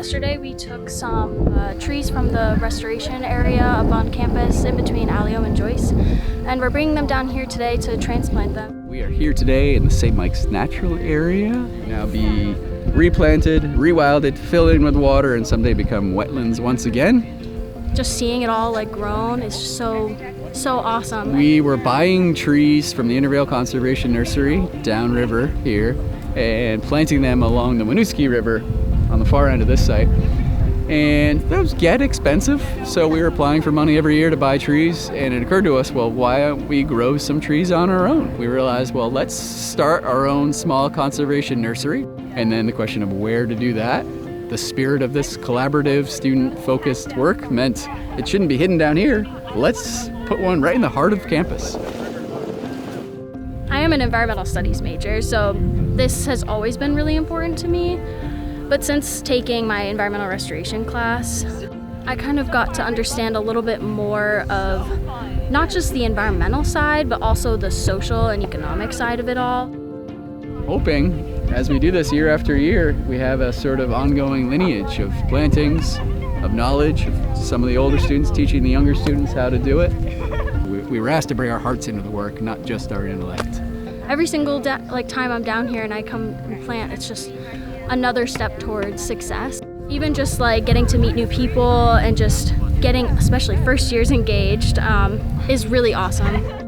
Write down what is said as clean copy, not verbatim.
Yesterday we took some trees from the restoration area up on campus in between Alio and Joyce, and we're bringing them down here today to transplant them. We are here today in the St. Mike's natural area. Now be replanted, rewilded, filled in with water, and someday become wetlands once again. Just seeing it all grown is so awesome. We were buying trees from the Intervale Conservation Nursery downriver here and planting them along the Winooski River on the far end of this site. And those get expensive, so we were applying for money every year to buy trees, and it occurred to us, well, why don't we grow some trees on our own? We realized, well, let's start our own small conservation nursery. And then the question of where to do that. The spirit of this collaborative, student-focused work meant it shouldn't be hidden down here. Let's put one right in the heart of campus. I am an environmental studies major, so this has always been really important to me. But since taking my environmental restoration class, I kind of got to understand a little bit more of not just the environmental side, but also the social and economic side of it all. Hoping, as we do this year after year, we have a sort of ongoing lineage of plantings, of knowledge, of some of the older students teaching the younger students how to do it. We were asked to bring our hearts into the work, not just our intellect. Every single time I'm down here and I come and plant, it's just another step towards success. Even just getting to meet new people and just getting, especially first years engaged, is really awesome.